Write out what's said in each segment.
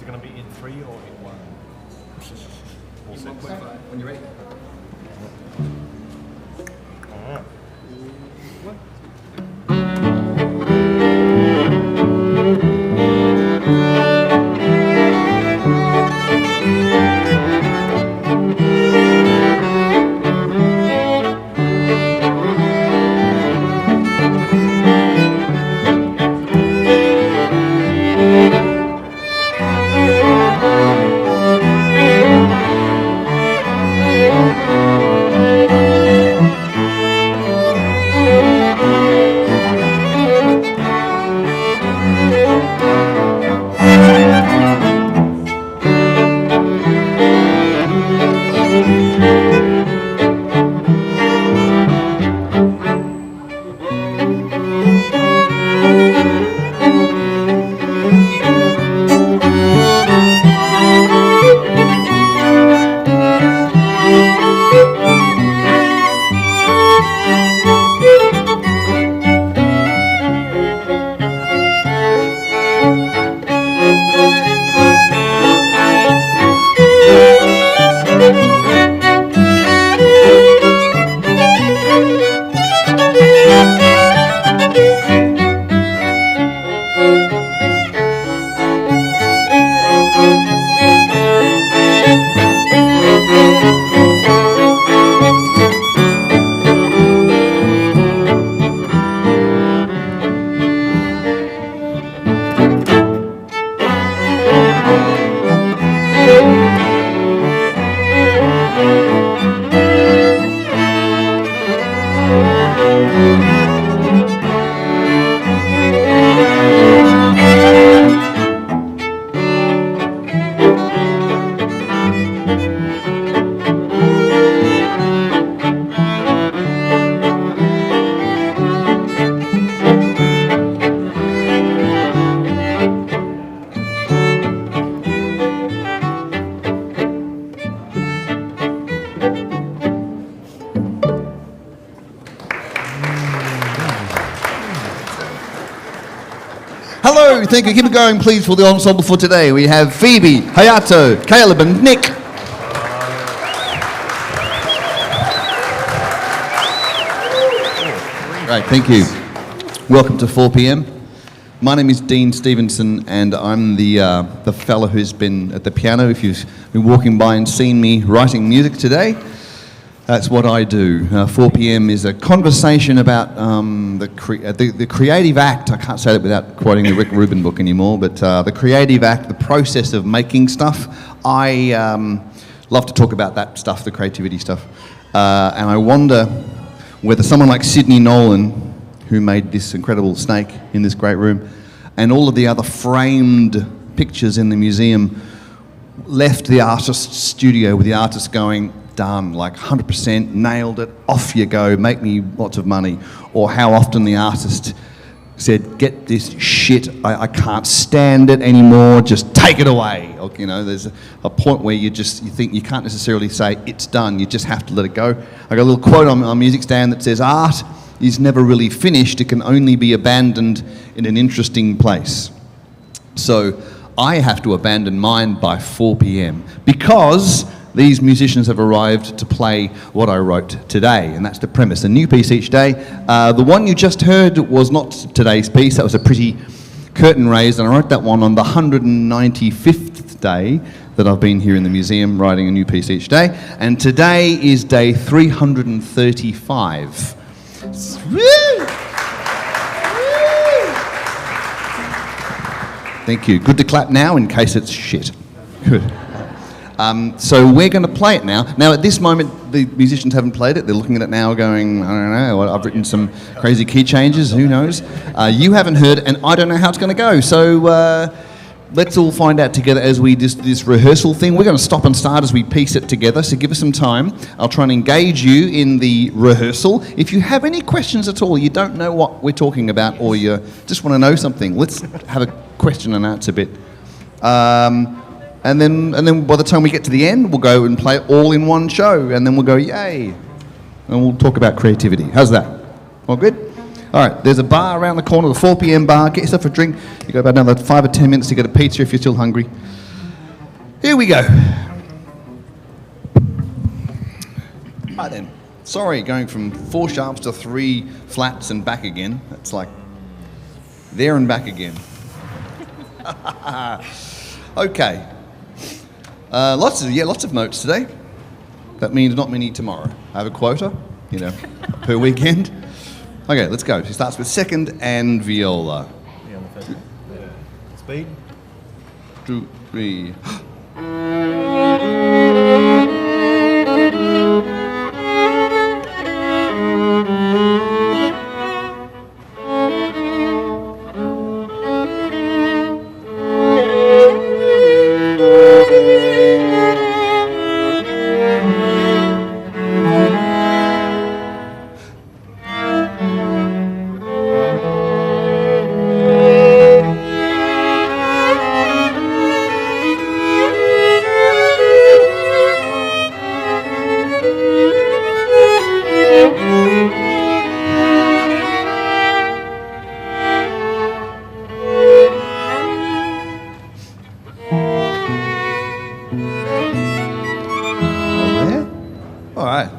it going to be in 3 or in 1? All set. When you're ready. Hello, thank you. Keep it going, please, for the ensemble for today. We have Phoebe, Hayato, Caleb, and Nick. Great, thank you. Welcome to 4 p.m. My name is Dean Stevenson, and I'm the fella who's been at the piano. If you've been walking by and seen me writing music today, that's what I do. 4 p.m. is a conversation about the creative act. I can't say that without quoting the Rick Rubin book anymore, but the creative act, the process of making stuff. I love to talk about that stuff, the creativity stuff. And I wonder whether someone like Sidney Nolan, who made this incredible snake in this great room, and all of the other framed pictures in the museum, left the artist's studio with the artist going, done, like 100%, nailed it, off you go, make me lots of money. Or how often the artist said, get this shit, I can't stand it anymore, just take it away. Or, you know, there's a point where you think you can't necessarily say it's done, you just have to let it go. I got a little quote on my music stand that says, art is never really finished, it can only be abandoned in an interesting place. So I have to abandon mine by 4 p.m. because these musicians have arrived to play what I wrote today, and that's the premise. A new piece each day. The one you just heard was not today's piece. That was a pretty curtain raised, and I wrote that one on the 195th day that I've been here in the museum writing a new piece each day. And today is day 335. Woo! Thank you. Good to clap now in case it's shit. Good. So we're going to play it now. Now, at this moment, the musicians haven't played it. They're looking at it now going, I don't know, I've written some crazy key changes, who knows? You haven't heard, and I don't know how it's going to go. So let's all find out together as we do this rehearsal thing. We're going to stop and start as we piece it together, so give us some time. I'll try and engage you in the rehearsal. If you have any questions at all, you don't know what we're talking about, or you just want to know something, let's have a question and answer bit. And then by the time we get to the end, we'll go and play it all in one show, and then we'll go, yay. And we'll talk about creativity. How's that? All good? All right, there's a bar around the corner, the 4 p.m. bar. Get yourself a drink. You got about another 5 or 10 minutes to get a pizza if you're still hungry. Here we go. Right then. Sorry, going from 4 sharps to 3 flats and back again. That's like there and back again. Okay. Lots of notes today. That means not many tomorrow. I have a quota, per weekend. Okay, let's go. She starts with second and viola. Yeah, on the first one. Speed. 2, 3.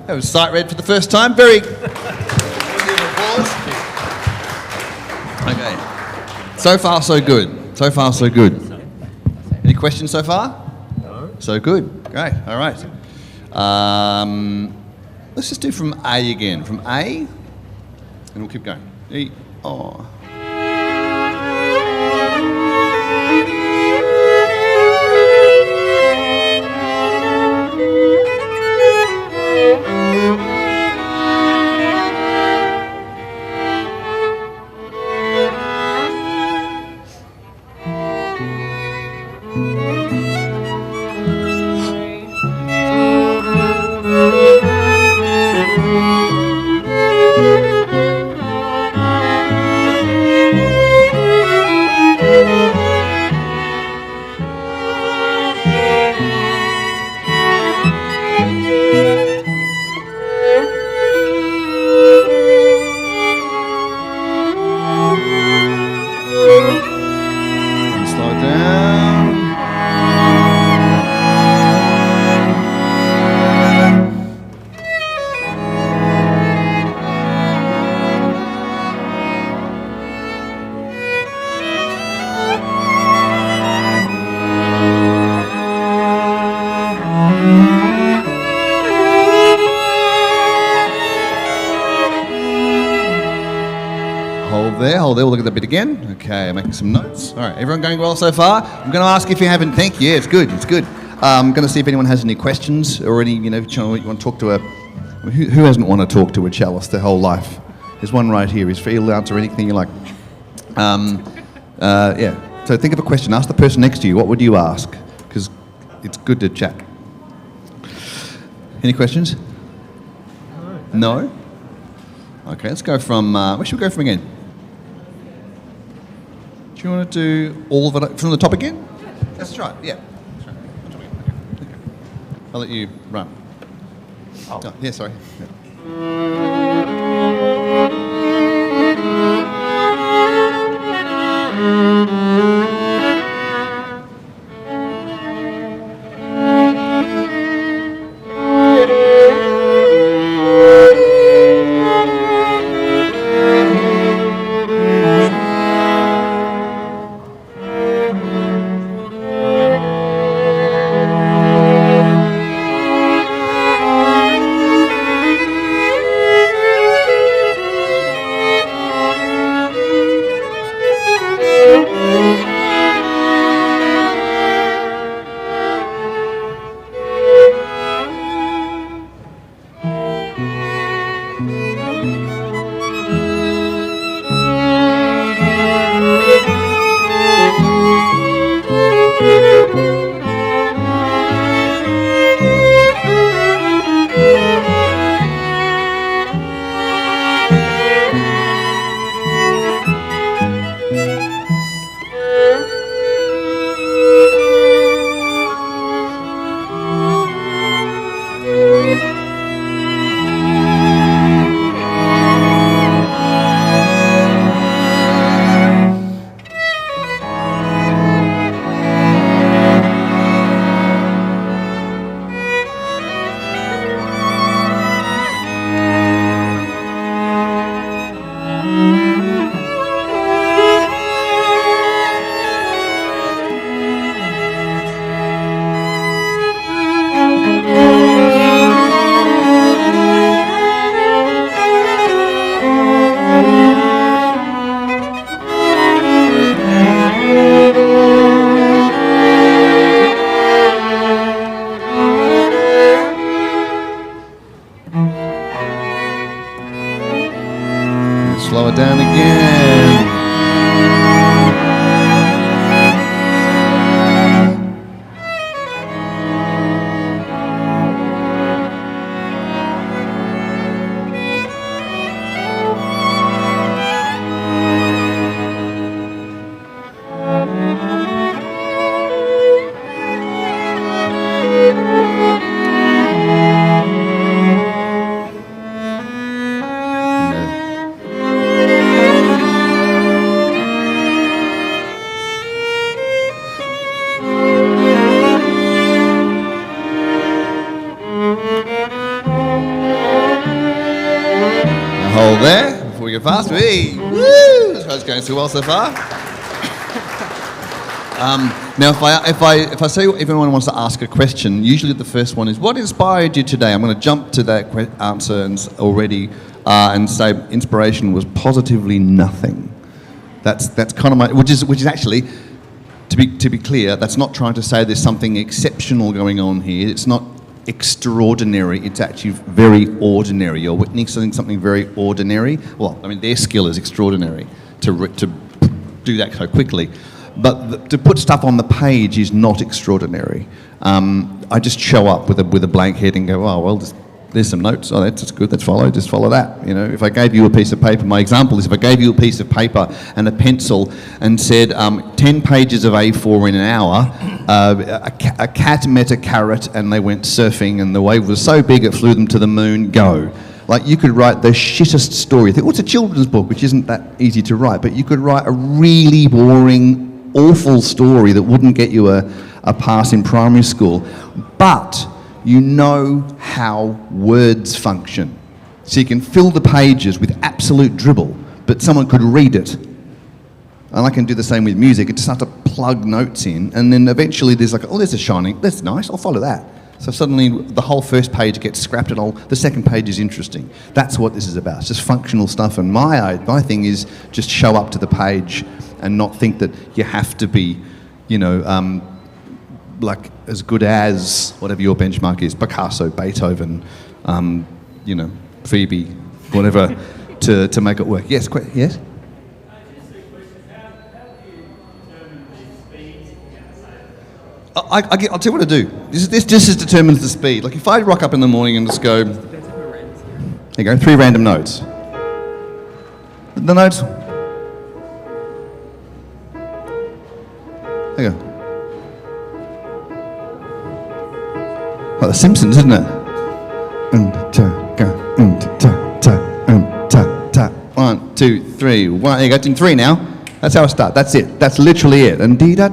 That was sight read for the first time. Very. Applause. Okay. So far, so good. So far, so good. Any questions so far? No. So good. Great. All right. Let's just do from A again. From A, and we'll keep going. E, oh. Hold there, we'll look at the bit again. Okay, I'm making some notes. All right, everyone going well so far? I'm going to ask if you haven't, thank you, yeah, it's good. I'm going to see if anyone has any questions or any, you want to talk to who hasn't want to talk to a cellist their whole life? There's one right here, he'll answer anything you like. Yeah, so think of a question, ask the person next to you, what would you ask? Because it's good to chat. Any questions? No? Okay, let's go from, where should we go from again? Do you want to do all of it from the top again? Let's try it, yeah. Okay. I'll let you run. Oh, yeah, sorry. Yeah. fast. Hey, woo! This show's going so well so far. Now, if I say if anyone wants to ask a question, usually the first one is, what inspired you today? I'm going to jump to that answer already and say inspiration was positively nothing. That's kind of my, which is actually, to be clear, that's not trying to say there's something exceptional going on here. It's not extraordinary. It's actually very ordinary. You're witnessing something very ordinary. Well, I mean, their skill is extraordinary to do that so quickly. But to put stuff on the page is not extraordinary. I just show up with a blank head and go, oh, well, there's some notes. Oh, that's good. Just follow that. You know, if I gave you a piece of paper, my example is if I gave you a piece of paper and a pencil and said 10 pages of A4 in an hour, a cat met a carrot and they went surfing and the wave was so big it flew them to the moon, go. Like, you could write the shittest story. Well, it's a children's book, which isn't that easy to write, but you could write a really boring, awful story that wouldn't get you a pass in primary school. But you know how words function. So you can fill the pages with absolute dribble, but someone could read it. And I can do the same with music. I just have to plug notes in, and then eventually there's like, oh, there's a shining, that's nice, I'll follow that. So suddenly the whole first page gets scrapped and the second page is interesting. That's what this is about. It's just functional stuff, and my thing is just show up to the page and not think that you have to be, you know, like as good as whatever your benchmark is, Picasso, Beethoven, you know, Phoebe, whatever, to make it work. Yes, yes? I'll tell you what to do. This just determines the speed. Like if I rock up in the morning and just go, there you go, 3 random notes. The notes. There you go. Like the Simpsons, isn't it? 1, 2, 3. There you go, in 3 now. That's how I start. That's it. That's literally it. And there you go.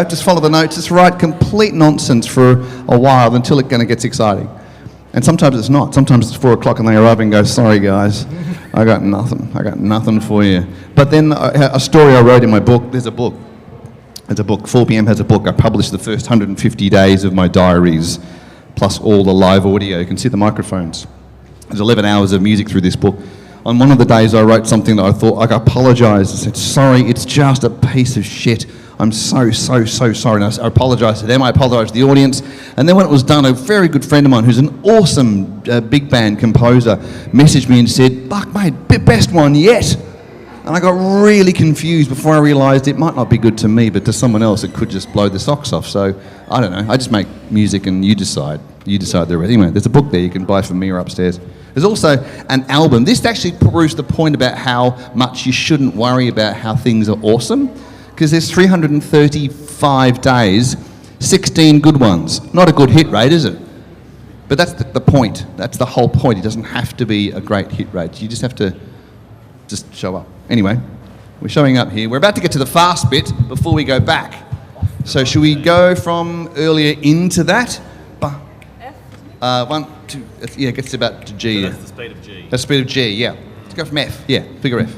Just follow the notes. Just write complete nonsense for a while until it kind of gets exciting. And sometimes it's not. Sometimes it's 4 o'clock and they arrive and go, sorry guys, I got nothing for you. But then a story I wrote in my book, there's a book. 4 p.m. has a book. I published the first 150 days of my diaries, plus all the live audio. You can see the microphones. There's 11 hours of music through this book. On one of the days I wrote something that I thought, like, I apologised. I said, sorry, it's just a piece of shit. I'm so sorry. And I apologised to them, I apologised to the audience. And then when it was done, a very good friend of mine who's an awesome big band composer messaged me and said, fuck mate, best one yet. And I got really confused before I realised it might not be good to me, but to someone else it could just blow the socks off. So, I don't know, I just make music and you decide the rest. Anyway, there's a book there you can buy from me or upstairs. There's also an album. This actually proves the point about how much you shouldn't worry about how things are awesome, because there's 335 days, 16 good ones. Not a good hit rate, is it? But that's the point. That's the whole point. It doesn't have to be a great hit rate. You just have to just show up. Anyway, we're showing up here. We're about to get to the fast bit before we go back. So should we go from earlier into that? F? 1, 2, yeah, it gets about to G. So that's the speed of G. That's the speed of G, yeah. Let's go from F, yeah, figure F.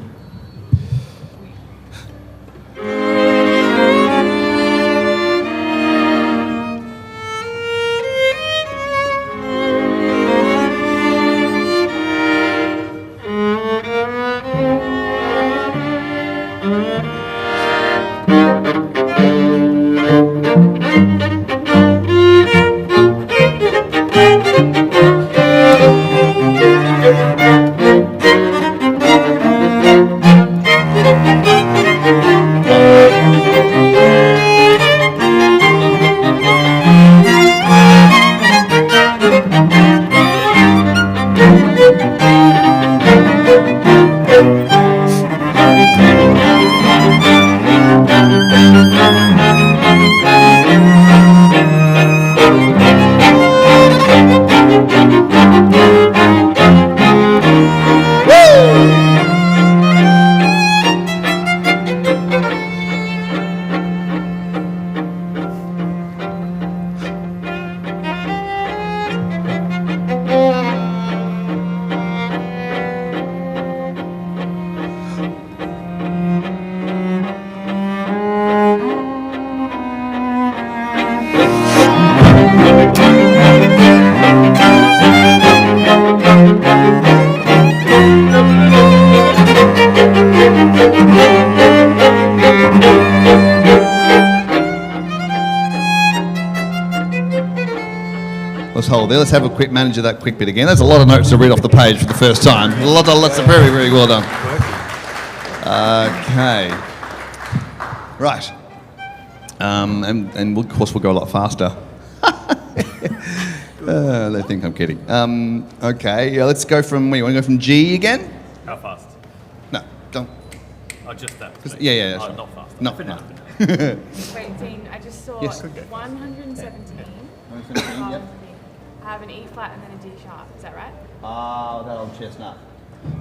hold there. Let's have a quick manage of that quick bit again. There's a lot of notes to read off the page for the first time. Lots of very, very well done. Okay. Right. And of course we'll go a lot faster. They think I'm kidding. Okay, let's go from, you want to go from G again? How fast? No, don't. Oh, just that. Yeah. Oh, Sure. not fast. No. Wait, Dean, I just saw Yes. 117. Yep. I have an E flat and then a D sharp. Is that right? Ah, that old chestnut.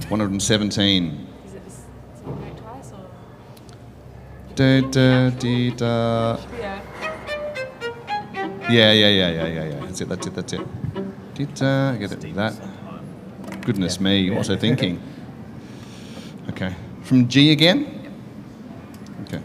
117. Is it the same note twice or? Da, da, dee, da. Yeah. Yeah. That's it. Did get it? That. Goodness me, what was I thinking? Okay. From G again? Okay.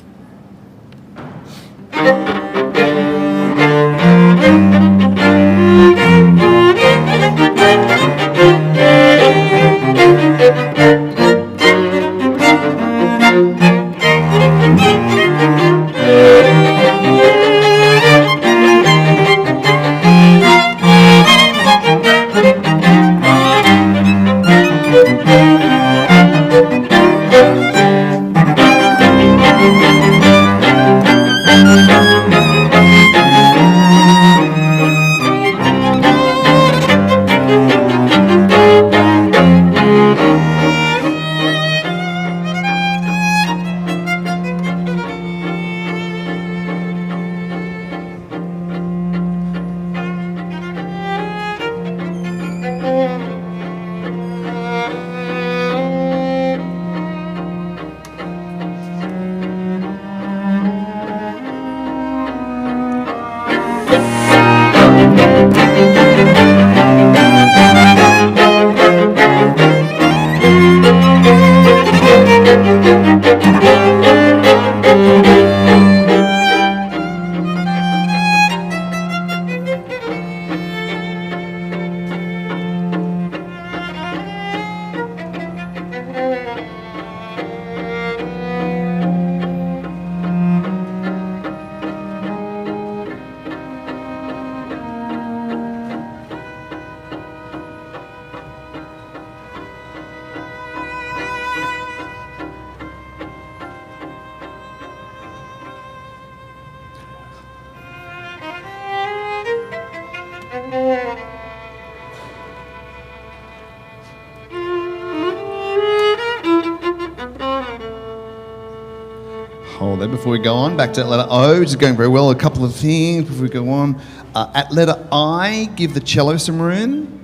Hold there before we go on. Back to letter O, which is going very well. A couple of things before we go on. At letter I, give the cello some room.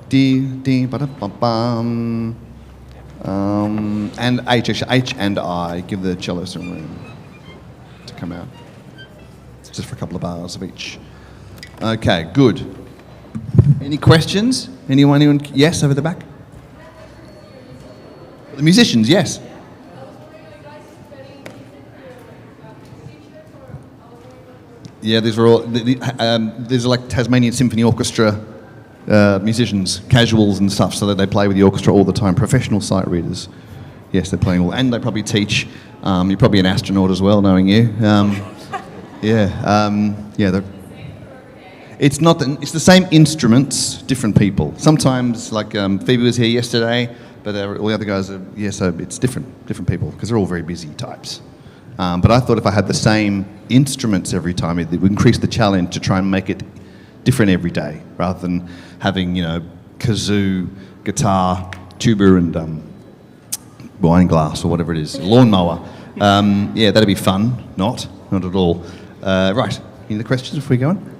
D, ba-da-bum-bum. And H and I, give the cello some room to come out. Just for a couple of bars of each. Okay, good. Any questions? Anyone? Yes, over the back? The musicians, yes. Yeah, these are all. These are like Tasmanian Symphony Orchestra musicians, casuals and stuff, so that they play with the orchestra all the time. Professional sight readers. Yes, they're playing all, and they probably teach. You're probably an astronaut as well, knowing you. It's not. It's the same instruments, different people. Sometimes, like Phoebe was here yesterday, but all the other guys are. Yeah, so it's different people because they're all very busy types. But I thought if I had the same instruments every time, it would increase the challenge to try and make it different every day, rather than having, kazoo, guitar, tuba, and wine glass or whatever it is, lawnmower. Yeah, that'd be fun. Not at all. Right, any other questions before we go on?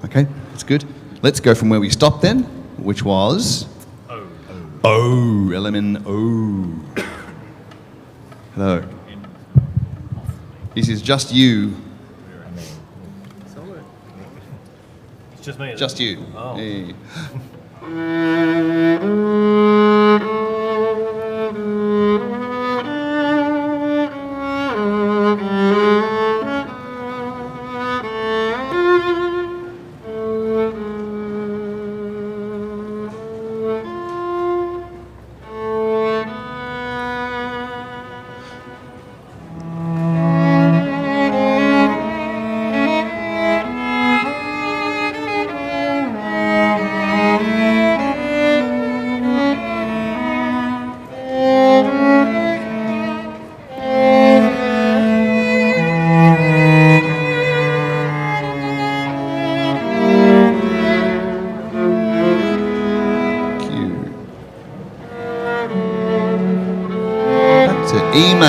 Okay, that's good. Let's go from where we stopped then, which was... O, LMNO. Hello. This is just you. It's just me. Just you. Oh. Hey.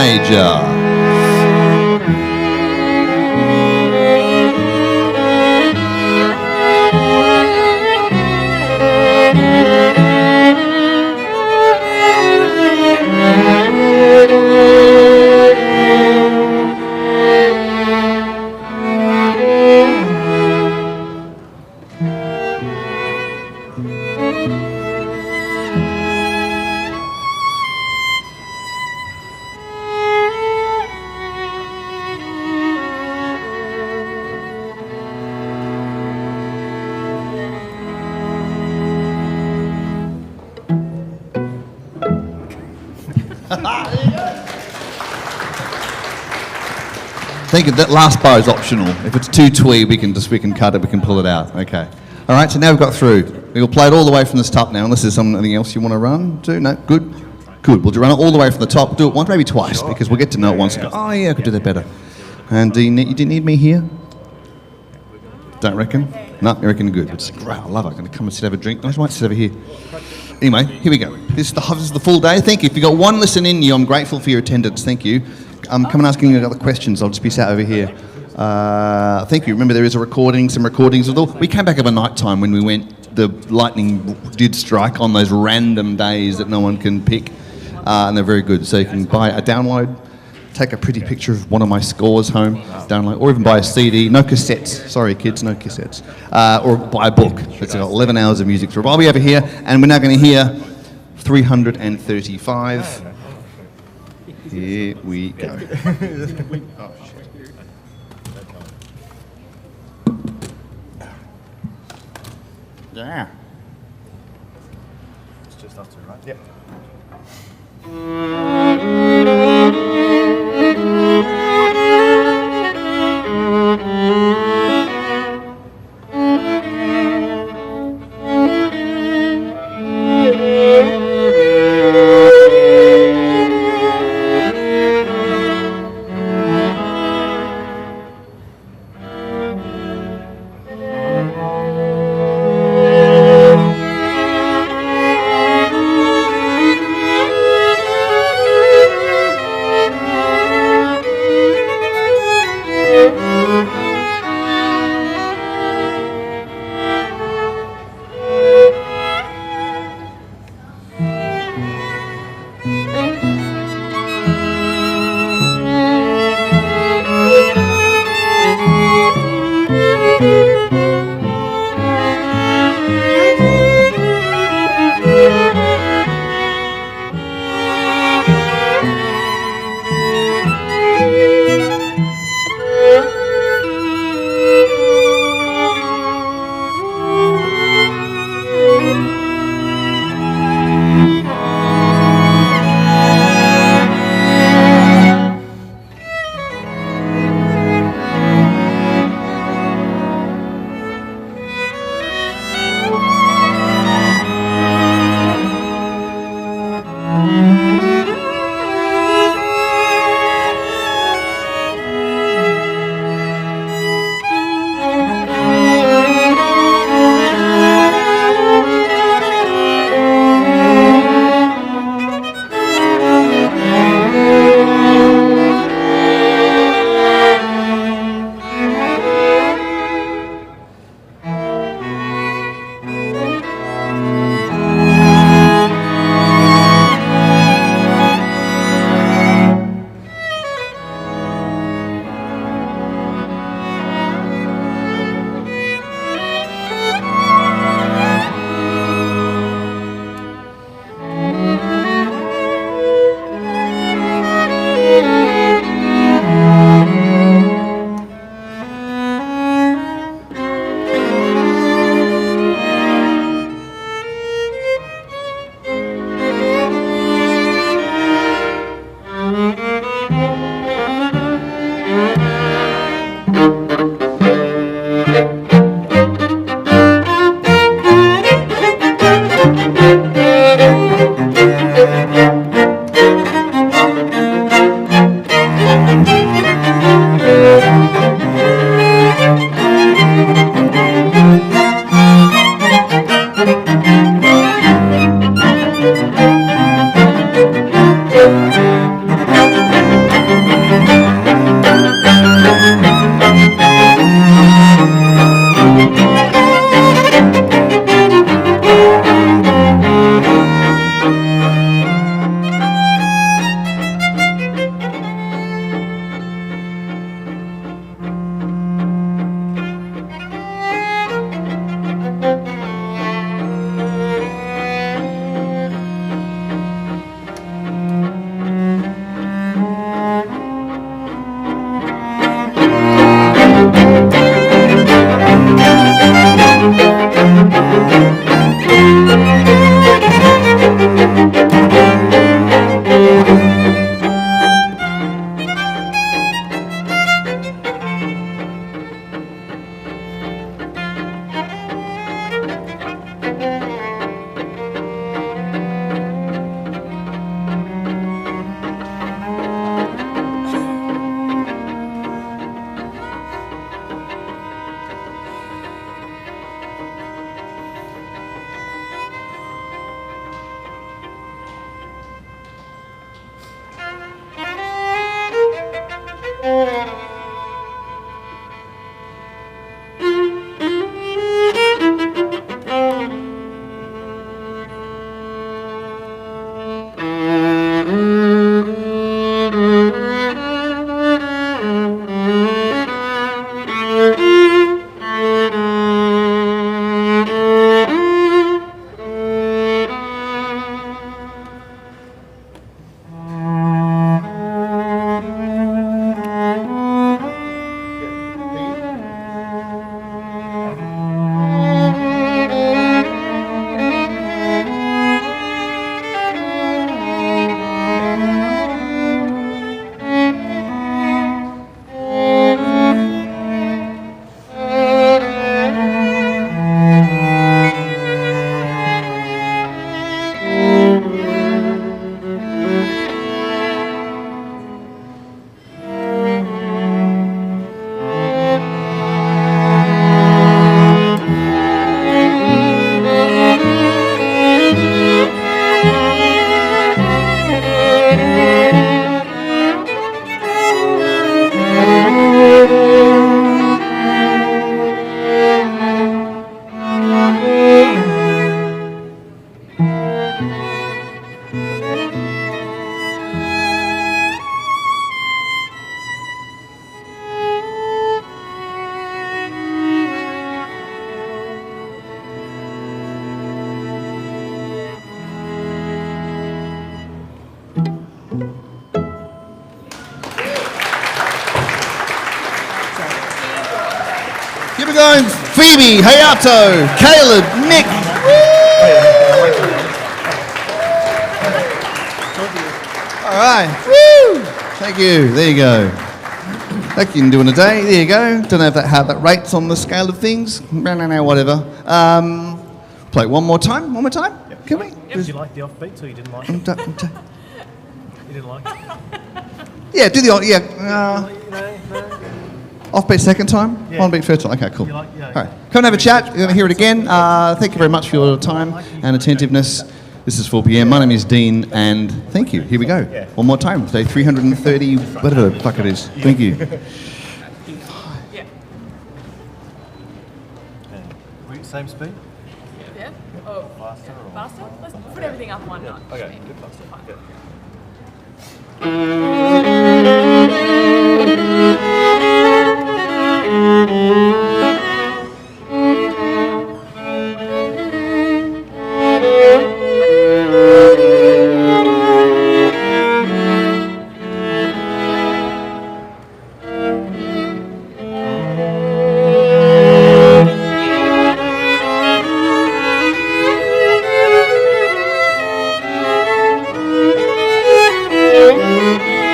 major. Thank you. That last bar is optional. If it's too twee, we can cut it. We can pull it out. Okay. All right. So now we've got through. We'll play it all the way from the top now. Unless there's something else you want to run to. No. Good. Good. We'll run it all the way from the top. Do it once, maybe twice, because we'll get to know it once. And go, oh yeah, I could do that better. And do you need me here? Don't reckon? No, you reckon good. It's great. I love it. I'm going to come and sit, have a drink. I might sit over here. Anyway, here we go. This is the full day. Thank you. If you've got one listen in you, I'm grateful for your attendance. Thank you. Come and asking you other questions. I'll just be sat over here. Thank you. Remember, there is some recordings of the. We came back over night time when we went. The lightning did strike on those random days that no one can pick, and they're very good. So you can buy a download, take a pretty picture of one of my scores home, download, or even buy a CD. No cassettes. Sorry, kids, no cassettes. Or buy a book. It's got 11 hours of music through. I'll be over here, and we're now going to hear 335. Here we go. Oh, shit. Yeah. It's just after, right? Yep. Keep it going. Phoebe, Hayato, Caleb, Nick. All right. Woo! Thank you. There you go. That you can do in a day. There you go. Don't know if how that rates on the scale of things. Whatever. Play it one more time. One more time. Yep. Can we? Did you like the offbeat or you didn't like it? You didn't like it? Yeah, do the No. offbeat second time. Yeah. On beat first time. Okay, cool. You like- yeah. All right. Come and have a chat. You're going to hear it again. Thank you very much for your time and attentiveness. This is 4 p.m. My name is Dean, and thank you. Here we go. Yeah. One more time. Day 330, whatever the fuck it is. Thank you. Yeah. Same speed? Yeah? Oh, Faster or? faster? Let's put everything up one notch. Okay, good faster. Fine. Good. Thank you.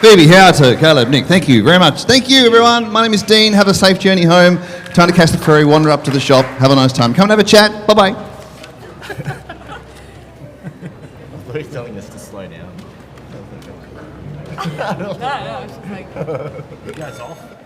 Phoebe, Howard, Caleb, Nick, thank you very much. Thank you, everyone. My name is Dean. Have a safe journey home. Time to catch the ferry, wander up to the shop. Have a nice time. Come and have a chat. Bye-bye. He's telling us to slow down. No, it's just like. You guys off?